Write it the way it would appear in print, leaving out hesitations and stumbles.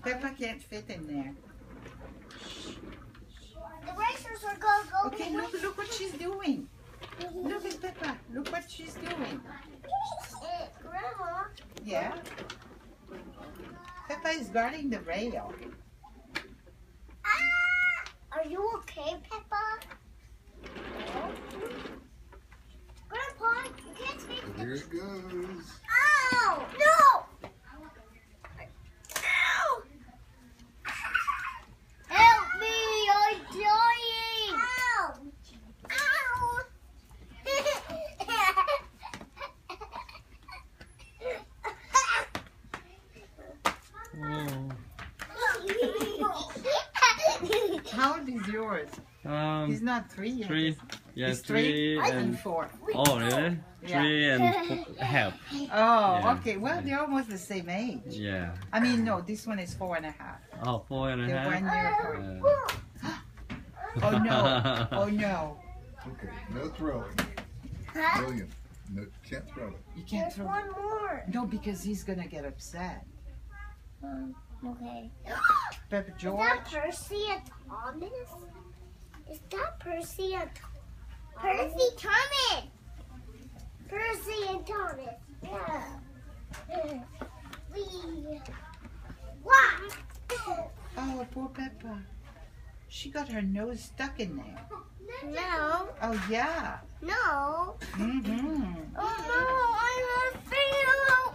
Peppa can't fit in there. The racers are going to go. Okay, look what she's doing. Look at Peppa. Look what she's doing. Grandma. Yeah. Peppa is guarding the rail. Are you okay, Peppa? Grandpa, you can't take the... Here it goes. Ow! No! Ow! Help me! I'm dying! Ow! Oh. How old is yours? He's not 3 yet. 3. Yeah, He's 3 and and 4. oh really? Yeah. 3 and half. Oh, Yeah. okay. Well, they're almost the same age. Yeah. I mean, no, this one is 4 and a half. Oh, 4 and a They're half. 1 year apart. Yeah. Oh no! Oh no! Okay, no throwing. Huh? William, no, can't throw it. You can't There's throw. one more. No, because he's gonna get upset. Okay. Peppa Is George. that Percy and Thomas? Is that Percy and Percy Thomas? Percy and Thomas. Yeah. Wow. Oh, poor Peppa. She got her nose stuck in there. No. Oh yeah. No. Mm-hmm. Oh no, I'm a fail.